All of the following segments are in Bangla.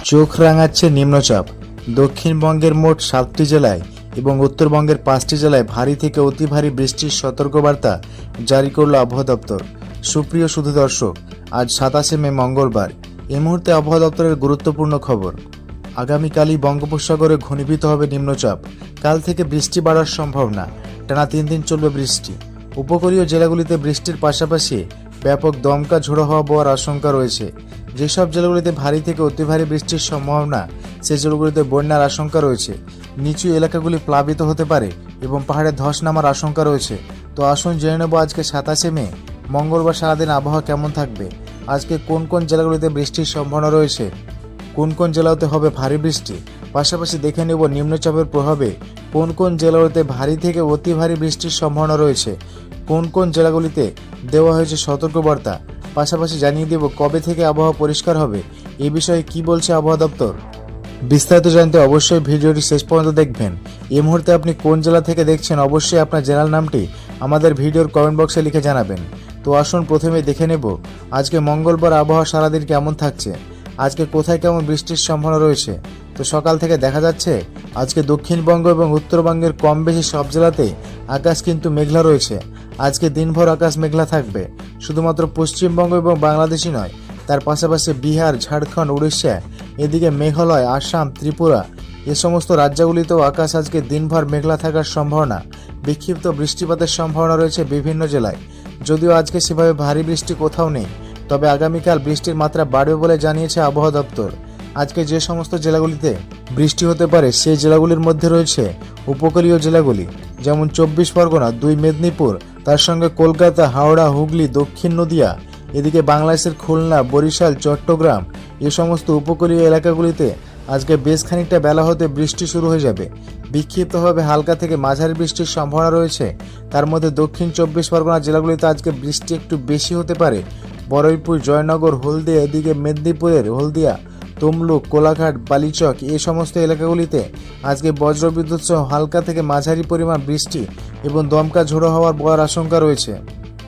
চোখ রাঙাচ্ছে নিম্নচাপ। দক্ষিণবঙ্গের মোট 7টি জেলায় এবং উত্তরবঙ্গের 5টি জেলায় ভারী থেকে অতি ভারী বৃষ্টির সতর্কবার্তা জারি করল আবহাওয়া দপ্তর। সুপ্রিয় সুধী দর্শক, আজ 27 মে মঙ্গলবার। এই মুহূর্তে আবহাওয়া দপ্তরের গুরুত্বপূর্ণ খবর। আগামীকালই বঙ্গোপসাগরে ঘনীভূত হবে নিম্নচাপ। কাল থেকে বৃষ্টি বাড়ার সম্ভাবনা। টানা 3 দিন চলবে বৃষ্টি। উপকূলীয় জেলাগুলিতে বৃষ্টির পাশাপাশি ব্যাপক দমকা ঝোড়ো হওয়া বওয়ার আশঙ্কা রয়েছে। যেসব জেলাগুলিতে ভারী থেকে অতি ভারী বৃষ্টির সম্ভাবনা, সেই জেলাগুলিতে বন্যার আশঙ্কা রয়েছে। নিচু এলাকাগুলি প্লাবিত হতে পারে এবং পাহাড়ে ধস নামার আশঙ্কা রয়েছে। তো আসুন জেনে নেব আজকে 27 মে মঙ্গলবার সারাদিন আবহাওয়া কেমন থাকবে। আজকে কোন কোন জেলাগুলিতে বৃষ্টির সম্ভাবনা রয়েছে, কোন কোন জেলাতে হবে ভারী বৃষ্টি, পাশাপাশি দেখে নেব নিম্নচাপের প্রভাবে কোন কোন জেলাগুলিতে ভারী থেকে অতি ভারী বৃষ্টির সম্ভাবনা রয়েছে, কোন কোন জেলাগুলিতে দেওয়া হয়েছে সতর্কবার্তা, পাশাপাশি জানিয়ে দেব কবে থেকে আবহাওয়া পরিষ্কার হবে, এই বিষয়ে কি বলছে আবহাওয়া দপ্তর। বিস্তারিত জানতে অবশ্যই ভিডিওটি শেষ পর্যন্ত দেখবেন। এই মুহূর্তে আপনি কোন জেলা থেকে দেখছেন, অবশ্যই আপনার জেলার নামটি আমাদের ভিডিওর কমেন্ট বক্সে লিখে জানাবেন। তো আসুন প্রথমে দেখে নেব আজকে মঙ্গলবার আবহাওয়া সারাদিন কেমন থাকছে, আজকে কোথায় কেমন বৃষ্টির সম্ভাবনা রয়েছে। তো সকাল থেকে দেখা যাচ্ছে আজকে দক্ষিণবঙ্গ এবং উত্তরবঙ্গের কম বেশি সব জেলাতেই আকাশ কিন্তু মেঘলা রয়েছে। আজকে দিনভর আকাশ মেঘলা থাকবে। শুধুমাত্র পশ্চিমবঙ্গ এবং বাংলাদেশই নয়, তার পাশাপাশি বিহার, ঝাড়খণ্ড, উড়িষ্যা, এদিকে মেঘালয়, আসাম, ত্রিপুরা, এ সমস্ত রাজ্যগুলিতেও আকাশ আজকে দিনভর মেঘলা থাকার সম্ভাবনা। বিক্ষিপ্ত বৃষ্টিপাতের সম্ভাবনা রয়েছে বিভিন্ন জেলায়। যদিও আজকে সেভাবে ভারী বৃষ্টি কোথাও নেই, তবে আগামীকাল বৃষ্টির মাত্রা বাড়বে বলে জানিয়েছে আবহাওয়া দপ্তর। আজকে যে সমস্ত জেলাগুলিতে বৃষ্টি হতে পারে সেই জেলাগুলির মধ্যে রয়েছে উপকূলীয় জেলাগুলি, যেমন 24 পরগনা, 2 মেদিনীপুর, তার সঙ্গে কলকাতা, হাওড়া, হুগলি, দক্ষিণ নদিয়া, এদিকে বাংলাদেশের খুলনা, বরিশাল, চট্টগ্রাম, এ সমস্ত উপকূলীয় এলাকাগুলিতে আজকে বেশ খানিকটা বেলা হতে বৃষ্টি শুরু হয়ে যাবে। বিক্ষিপ্তভাবে হালকা থেকে মাঝারি বৃষ্টির সম্ভাবনা রয়েছে। তার মধ্যে দক্ষিণ 24 পরগনা জেলাগুলিতে আজকে বৃষ্টি একটু বেশি হতে পারে। বরৈপুর, জয়নগর, হলদিয়া, এদিকে মেদিনীপুরের হলদিয়া, তমলুক, কোলাঘাট, বালিচক, এই সমস্ত এলাকাগুলিতে আজকে বজ্রবিদ্যুৎ সহ হালকা থেকে মাঝারি পরিমাণ বৃষ্টি এবং দমকা ঝোড়ো হওয়ার বড় আশঙ্কা রয়েছে।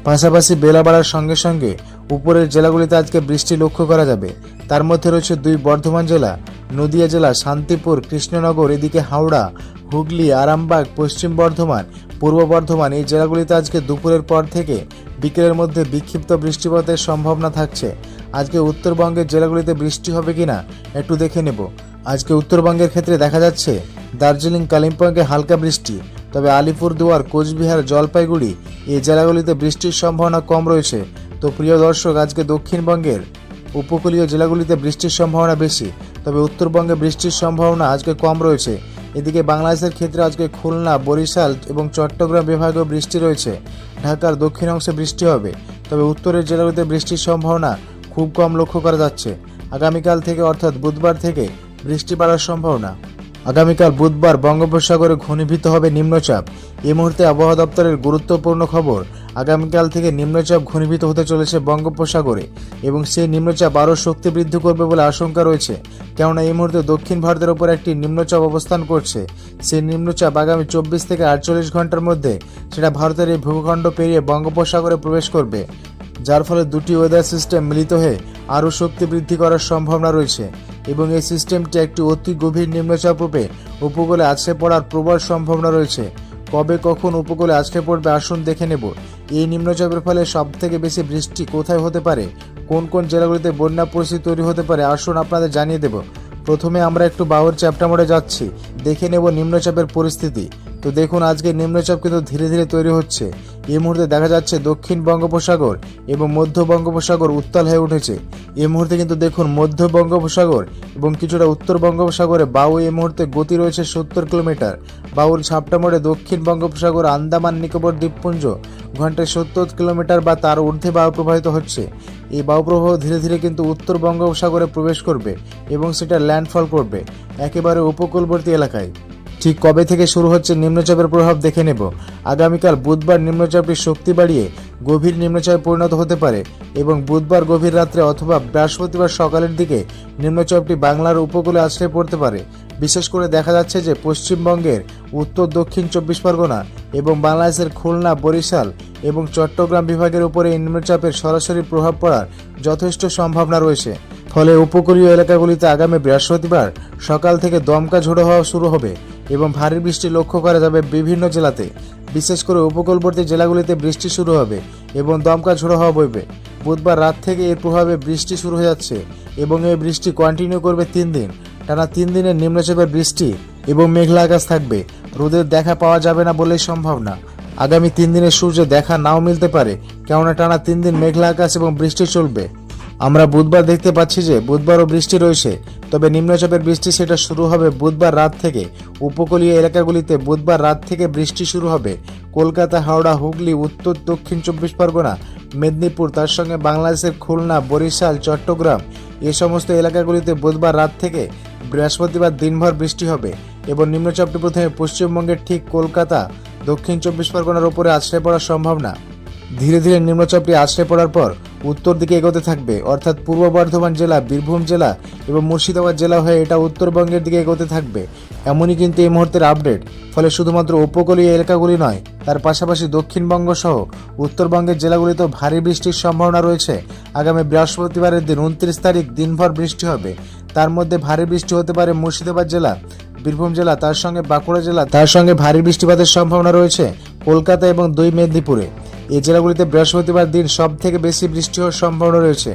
পাশাপাশি বেলা বাড়ার সঙ্গে সঙ্গে উপরের জেলাগুলিতে আজকে বৃষ্টি লক্ষ্য করা যাবে। তার মধ্যে রয়েছে 2 বর্ধমান জেলা, নদিয়া জেলা, শান্তিপুর, কৃষ্ণনগর, এদিকে হাওড়া, হুগলি, আরামবাগ, পশ্চিম বর্ধমান, পূর্ব বর্ধমান, এই জেলাগুলিতে আজকে দুপুরের পর থেকে বিকেলের মধ্যে বিক্ষিপ্ত বৃষ্টিপাতের সম্ভাবনা থাকছে। আজকে উত্তরবঙ্গের জেলাগুলিতে বৃষ্টি হবে কিনা একটু দেখে নেব। আজকে উত্তরবঙ্গের ক্ষেত্রে দেখা যাচ্ছে দার্জিলিং, কালিম্পংয়ে হালকা বৃষ্টি, তবে আলিপুরদুয়ার, কোচবিহার, জলপাইগুড়ি, এই জেলাগুলিতে বৃষ্টির সম্ভাবনা কম রয়েছে। তো প্রিয় দর্শক, আজকে দক্ষিণবঙ্গের উপকূলীয় জেলাগুলিতে বৃষ্টির সম্ভাবনা বেশি, তবে উত্তরবঙ্গে বৃষ্টির সম্ভাবনা আজকে কম রয়েছে। এদিকে বাংলাদেশের ক্ষেত্রে আজকে খুলনা, বরিশাল এবং চট্টগ্রাম বিভাগেও বৃষ্টি রয়েছে। ঢাকার দক্ষিণ অংশে বৃষ্টি হবে, তবে উত্তরের জেলাগুলিতে বৃষ্টির সম্ভাবনা খুব কম লক্ষ্য করা যাচ্ছে। আগামীকাল থেকে অর্থাৎ বুধবার থেকে বৃষ্টি বাড়ার সম্ভাবনা। আগামীকাল বুধবার বঙ্গোপসাগরে ঘনীভূত হবে নিম্নচাপ। এই মুহূর্তে আবহাওয়া দপ্তরের গুরুত্বপূর্ণ খবর, আগামীকাল থেকে নিম্নচাপ ঘনীভূত হতে চলেছে বঙ্গোপসাগরে এবং সেই নিম্নচাপ আরও শক্তি বৃদ্ধি করবে বলে আশঙ্কা রয়েছে। কেননা এই মুহূর্তে দক্ষিণ ভারতের উপর একটি নিম্নচাপ অবস্থান করছে। সেই নিম্নচাপ আগামী 24 থেকে 48 ঘন্টার মধ্যে সেটা ভারতের এই ভূখণ্ড পেরিয়ে বঙ্গোপসাগরে প্রবেশ করবে, যার ফলে দুটি ওয়েদার সিস্টেম মিলিত হয়ে আরও শক্তি বৃদ্ধি করার সম্ভাবনা রয়েছে এবং এই সিস্টেমটি একটি অতি গভীর নিম্নচাপ রূপে উপকূলে আছড়ে পড়ার প্রবল সম্ভাবনা রয়েছে। কবে কখন উপকূলে আছড়ে পড়বে আসুন দেখে নেব। এই নিম্নচাপের ফলে সবথেকে বেশি বৃষ্টি কোথায় হতে পারে, কোন কোন জেলাগুলিতে বন্যা পরিস্থিতি তৈরি হতে পারে, আসুন আপনাদের জানিয়ে দেব। প্রথমে আমরা একটু বাহুর চ্যাপ্টা মোড়ে যাচ্ছি, দেখে নেব নিম্নচাপের পরিস্থিতি। তো দেখুন, আজকে নিম্নচাপ কিন্তু ধীরে ধীরে তৈরি হচ্ছে। এই মুহূর্তে দেখা যাচ্ছে দক্ষিণ বঙ্গোপসাগর এবং মধ্য বঙ্গোপসাগর উত্তাল হয়ে উঠেছে। এই মুহূর্তে কিন্তু দেখুন মধ্য বঙ্গোপসাগর এবং কিছুটা উত্তর বঙ্গোপসাগরে বায়ু এই মুহূর্তে গতি রয়েছে 70 কিলোমিটার। বায়ুর ঝাপটা মোড়ে দক্ষিণ বঙ্গোপসাগর, আন্দামান নিকোবর দ্বীপপুঞ্জ ঘন্টায় 70 কিলোমিটার বা তার ঊর্ধ্বে বায়ু প্রবাহিত হচ্ছে। এই বায়ুপ্রবাহ ধীরে ধীরে কিন্তু উত্তর বঙ্গোপসাগরে প্রবেশ করবে এবং সেটা ল্যান্ডফল করবে একেবারে উপকূলবর্তী এলাকায়। ঠিক কবে থেকে শুরু হচ্ছে নিম্নচাপের প্রভাব দেখে নেব। আগামীকাল বুধবার নিম্নচাপটি শক্তি বাড়িয়ে গভীর নিম্নচাপে পরিণত হতে পারে এবং বুধবার গভীর রাত্রে অথবা বৃহস্পতিবার সকালের দিকে নিম্নচাপটি বাংলার উপকূলে আছড়ে পড়তে পারে। বিশেষ করে দেখা যাচ্ছে যে পশ্চিমবঙ্গের উত্তর দক্ষিণ 24 পরগনা এবং বাংলাদেশের খুলনা, বরিশাল এবং চট্টগ্রাম বিভাগের উপরে এই নিম্নচাপের সরাসরি প্রভাব পড়ার যথেষ্ট সম্ভাবনা রয়েছে। ফলে উপকূলীয় এলাকাগুলিতে আগামী বৃহস্পতিবার সকাল থেকে দমকা ঝোড়ো হওয়া শুরু হবে এবং ভারী বৃষ্টি লক্ষ্য করা যাবে বিভিন্ন জেলাতে। বিশেষ করে উপকূলবর্তী জেলাগুলিতে বৃষ্টি শুরু হবে এবং দমকা ঝোড়ো হওয়া বইবে। বুধবার রাত থেকে এর প্রভাবে বৃষ্টি শুরু হয়ে যাচ্ছে এবং এই বৃষ্টি কন্টিনিউ করবে 3 দিন। টানা 3 দিনের নিম্নচাপের বৃষ্টি এবং মেঘলা আকাশ থাকবে। রোদের দেখা পাওয়া যাবে না বলেই সম্ভব না। আগামী 3 দিনের সূর্য দেখা নাও মিলতে পারে, কেননা টানা 3 দিন মেঘলা আকাশ এবং বৃষ্টি চলবে। আমরা বুধবার দেখতে পাচ্ছি যে বুধবারও বৃষ্টি রয়েছে, তবে নিম্নচাপের বৃষ্টি সেটা শুরু হবে বুধবার রাত থেকে। উপকূলীয় এলাকাগুলিতে বুধবার রাত থেকে বৃষ্টি শুরু হবে। কলকাতা, হাওড়া, হুগলি, উত্তর দক্ষিণ 24 পরগনা, মেদিনীপুর, তার সঙ্গে বাংলাদেশের খুলনা, বরিশাল, চট্টগ্রাম এই সমস্ত এলাকাগুলিতে বুধবার রাত থেকে বৃহস্পতিবার দিনভর বৃষ্টি হবে এবং নিম্নচাপটি প্রথমে পশ্চিমবঙ্গের ঠিক কলকাতা, দক্ষিণ 24 পরগনার উপরে আছড়ে পড়ার সম্ভাবনা। ধীরে ধীরে নিম্নচাপটি আছড়ে পড়ার পর উত্তর দিকে এগোতে থাকবে, অর্থাৎ পূর্ব বর্ধমান জেলা, বীরভূম জেলা এবং মুর্শিদাবাদ জেলা হয়ে এটা উত্তরবঙ্গের দিকে এগোতে থাকবে। এমনই কিন্তু এই মুহূর্তের আপডেট। ফলে শুধুমাত্র উপকূলীয় এলাকাগুলি নয়, তার পাশাপাশি দক্ষিণবঙ্গ সহ উত্তরবঙ্গের জেলাগুলিতেও ভারী বৃষ্টির সম্ভাবনা রয়েছে। আগামী বৃহস্পতিবারের দিন 29 তারিখ দিনভর বৃষ্টি হবে। তার মধ্যে ভারী বৃষ্টি হতে পারে মুর্শিদাবাদ জেলা, বীরভূম জেলা, তার সঙ্গে বাঁকুড়া জেলা, তার সঙ্গে ভারী বৃষ্টিপাতের সম্ভাবনা রয়েছে কলকাতা এবং 2 মেদিনীপুরে। এই জেলাগুলিতে বৃহস্পতিবার দিন সব থেকে বেশি বৃষ্টি হওয়ার সম্ভাবনা রয়েছে।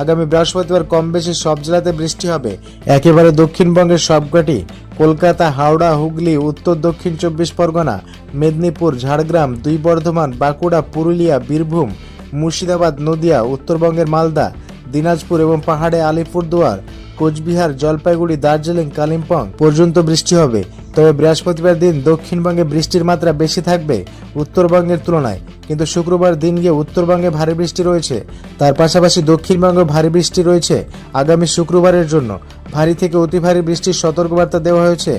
আগামী বৃহস্পতিবার কম বেশি সব জেলাতে বৃষ্টি হবে। একেবারে দক্ষিণবঙ্গের সবকটি কলকাতা, হাওড়া, হুগলি, উত্তর দক্ষিণ 24 পরগনা, মেদিনীপুর, ঝাড়গ্রাম, 2 বর্ধমান, বাঁকুড়া, পুরুলিয়া, বীরভূম, মুর্শিদাবাদ, নদিয়া, উত্তরবঙ্গের মালদা, দিনাজপুর এবং পাহাড়ে আলিপুরদুয়ার, কোচবিহার, জলপাইগুড়ি, দার্জিলিং, কালিম্পং পর্যন্ত বৃষ্টি হবে। তবে বৃহস্পতিবার দিন দক্ষিণবঙ্গে বৃষ্টির মাত্রা বেশি থাকবে উত্তরবঙ্গের তুলনায়, কিন্তু শুক্রবার দিন গিয়ে উত্তরবঙ্গে ভারী বৃষ্টি রয়েছে। তার পাশাপাশি দক্ষিণবঙ্গে ভারী বৃষ্টি রয়েছে আগামী শুক্রবারের জন্য। ভারী থেকে অতি ভারী বৃষ্টির সতর্কবার্তা দেওয়া হয়েছে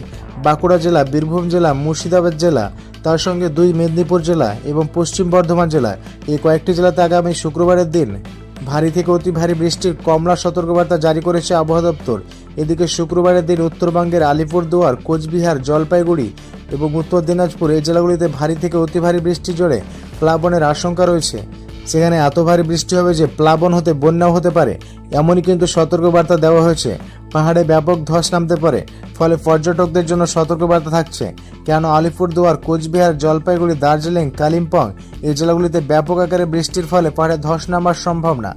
বাঁকুড়া জেলা, বীরভূম জেলা, মুর্শিদাবাদ জেলা, তার সঙ্গে 2 মেদিনীপুর জেলা এবং পশ্চিম বর্ধমান জেলা। এই কয়েকটি জেলাতে আগামী শুক্রবারের দিন ভারী থেকে অতি ভারী বৃষ্টির কমলা সতর্কবার্তা জারি করেছে আবহাওয়া দপ্তর। এদিকে শুক্রবারের দিন উত্তরবঙ্গের আলিপুরদুয়ার, কোচবিহার, জলপাইগুড়ি এবং উত্তর দিনাজপুর এই জেলাগুলিতে ভারী থেকে অতি ভারী বৃষ্টি জোরে প্লাবনের আশঙ্কা রয়েছে। সেখানে এত ভারী বৃষ্টি হবে যে প্লাবন হতে বন্যাও হতে পারে, এমনই কিন্তু সতর্কবার্তা দেওয়া হয়েছে। পাহাড়ে ব্যাপক ধস নামতে পারে, ফলে পর্যটকদের জন্য সতর্কবার্তা থাকছে। কেন আলিপুরদুয়ার, কোচবিহার, জলপাইগুড়ি, দার্জিলিং, কালিম্পং এই জেলাগুলিতে ব্যাপক আকারে বৃষ্টির ফলে পাহাড়ে ধস নামার সম্ভাবনা।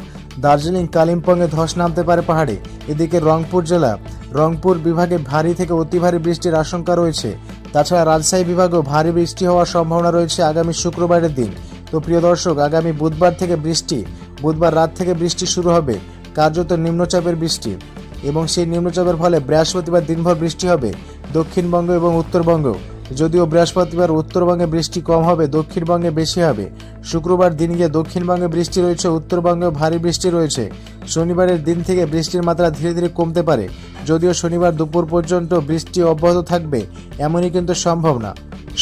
দার্জিলিং, কালিম্পংয়ে ধস নামতে পারে পাহাড়ে। এদিকে রংপুর জেলা, রংপুর বিভাগে ভারী থেকে অতি ভারী বৃষ্টির আশঙ্কা রয়েছে। তাছাড়া রাজশাহী বিভাগেও ভারী বৃষ্টি হওয়ার সম্ভাবনা রয়েছে আগামী শুক্রবারের দিন। তো প্রিয় দর্শক, আগামী বুধবার থেকে বুধবার রাত থেকে বৃষ্টি শুরু হবে, কার্যত নিম্নচাপের বৃষ্টি, এবং সেই নিম্নচাপের ফলে বৃহস্পতিবার দিনভর বৃষ্টি হবে দক্ষিণবঙ্গ এবং উত্তরবঙ্গ। যদিও বৃহস্পতিবার উত্তরবঙ্গে বৃষ্টি কম হবে, দক্ষিণবঙ্গে বেশি হবে। শুক্রবার দিন গিয়ে দক্ষিণবঙ্গে বৃষ্টি রয়েছে, উত্তরবঙ্গেও ভারী বৃষ্টি রয়েছে। শনিবারের দিন থেকে বৃষ্টির মাত্রা ধীরে ধীরে কমতে পারে, যদিও শনিবার দুপুর পর্যন্ত বৃষ্টি অব্যাহত থাকবে এমনই কিন্তু সম্ভব না।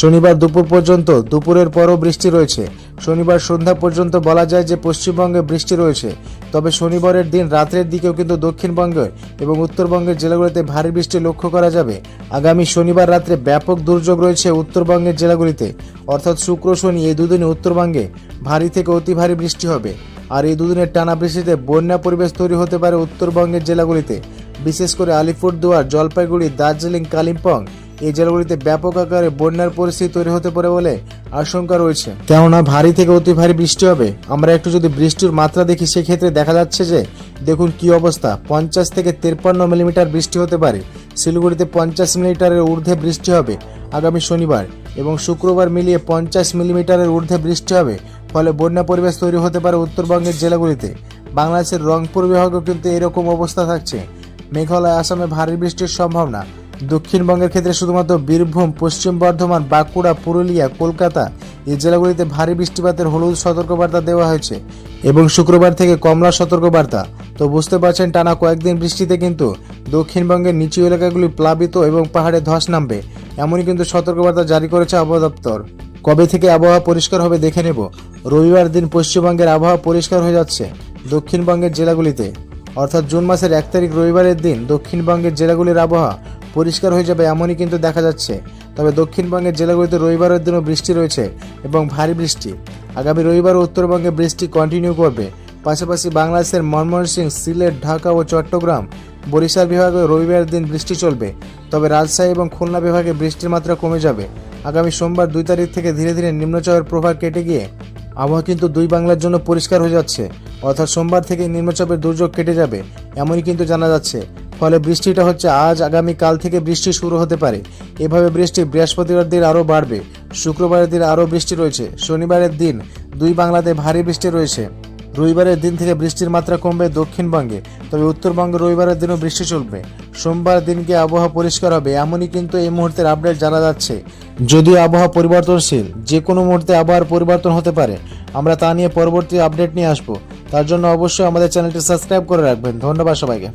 শনিবার দুপুর পর্যন্ত, দুপুরের পরও বৃষ্টি রয়েছে। শনিবার সন্ধ্যা পর্যন্ত বলা যায় যে পশ্চিমবঙ্গে বৃষ্টি রয়েছে। তবে শনিবারের দিন রাত্রের দিকেও কিন্তু দক্ষিণবঙ্গে এবং উত্তরবঙ্গের জেলাগুলিতে ভারী বৃষ্টি লক্ষ্য করা যাবে। আগামী শনিবার রাত্রে ব্যাপক দুর্যোগ রয়েছে উত্তরবঙ্গের জেলাগুলিতে, অর্থাৎ শুক্র শনি এই দুদিনে উত্তরবঙ্গে ভারী থেকে অতি ভারী বৃষ্টি হবে। আর এই দুদিনের টানা বৃষ্টিতে বন্যা পরিবেশ তৈরি হতে পারে উত্তরবঙ্গের জেলাগুলিতে, বিশেষ করে আলিপুরদুয়ার, জলপাইগুড়ি, দার্জিলিং, কালিম্পং এই জেলাগুলিতে ব্যাপক আকারে বন্যার পরিস্থিতি তৈরি হতে পারে বলে আশঙ্কা রয়েছে। কেননা ভারী থেকে অতি ভারী বৃষ্টি হবে। আমরা একটু যদি বৃষ্টির মাত্রা দেখি, সেক্ষেত্রে দেখা যাচ্ছে যে দেখুন কি অবস্থা, 50 থেকে 53 মিলিমিটার বৃষ্টি হতে পারে। শিলিগুড়িতে 50 মিলিমিটারের ঊর্ধ্বে বৃষ্টি হবে আগামী শনিবার এবং শুক্রবার মিলিয়ে 50 মিলিমিটারের ঊর্ধ্বে বৃষ্টি হবে। ফলে বন্যা পরিবেশ তৈরি হতে পারে উত্তরবঙ্গের জেলাগুলিতে। বাংলাদেশের রংপুর বিভাগেও কিন্তু এরকম অবস্থা থাকছে। মেঘালয়, আসামে ভারী বৃষ্টির সম্ভাবনা। দক্ষিণবঙ্গের ক্ষেত্রে শুধুমাত্র বীরভূম, পশ্চিম বর্ধমান, বাঁকুড়া, পুরুলিয়া, কলকাতা এই জেলাগুলিতে ভারী বৃষ্টিপাতের হলুদ সতর্কবার্তা দেওয়া হয়েছে এবং শুক্রবার থেকে কমলা সতর্কবার্তা। তো বুঝতে পারছেন, টানা কয়েকদিন বৃষ্টিতে কিন্তু দক্ষিণবঙ্গের নিচু এলাকাগুলি প্লাবিত এবং পাহাড়ে ধস নামবে, এমনই কিন্তু সতর্কবার্তা জারি করেছে আবহাওয়া দপ্তর। কবে থেকে আবহাওয়া পরিষ্কার হবে দেখে নেব। রবিবার দিন পশ্চিমবঙ্গের আবহাওয়া পরিষ্কার হয়ে যাচ্ছে দক্ষিণবঙ্গের জেলাগুলিতে, অর্থাৎ জুন মাসের 1 তারিখ রবিবারের দিন দক্ষিণবঙ্গের জেলাগুলির আবহাওয়া পরিষ্কার হয়ে যাবে এমনই কিন্তু দেখা যাচ্ছে। তবে দক্ষিণবঙ্গের জেলাগুলিতে রবিবারের দিনও বৃষ্টি রয়েছে এবং ভারী বৃষ্টি। আগামী রবিবার উত্তরবঙ্গে বৃষ্টি কন্টিনিউ করবে। পাশাপাশি বাংলাদেশের ময়মনসিংহ, সিলেট, ঢাকা ও চট্টগ্রাম, বরিশাল বিভাগে রবিবার দিন বৃষ্টি চলবে। তবে রাজশাহী এবং খুলনা বিভাগে বৃষ্টির মাত্রা কমে যাবে। আগামী সোমবার 2 তারিখ থেকে ধীরে ধীরে নিম্নচাপের প্রভাব কেটে গিয়ে আবহাওয়া কিন্তু দুই বাংলার জন্য পরিষ্কার হয়ে যাচ্ছে। অর্থাৎ সোমবার থেকে নিম্নচাপের দুর্যোগ কেটে যাবে এমনই কিন্তু জানা যাচ্ছে। ফলে বৃষ্টিটা হচ্ছে আজ আগামী কাল থেকে বৃষ্টি শুরু হতে পারে। এভাবে বৃষ্টি বৃহস্পতিবার দিন আরও বাড়বে। শুক্রবারের দিন আরও বৃষ্টি রয়েছে। শনিবারের দিন দুই বাংলাতে ভারী বৃষ্টি রয়েছে। রবিবারের দিন থেকে বৃষ্টির মাত্রা কমবে দক্ষিণবঙ্গে, তবে উত্তরবঙ্গে রবিবারের দিনও বৃষ্টি চলবে। সোমবার দিনকে আবহাওয়া পরিষ্কার হবে এমনই কিন্তু এই মুহূর্তের আপডেট জানা যাচ্ছে। যদিও আবহাওয়া পরিবর্তনশীল, যে কোনো মুহূর্তে আবহাওয়ার পরিবর্তন হতে পারে। আমরা তা নিয়ে পরবর্তী আপডেট নিয়ে আসবো। তার জন্য অবশ্যই আমাদের চ্যানেলটি সাবস্ক্রাইব করে রাখবেন। ধন্যবাদ সবাইকে।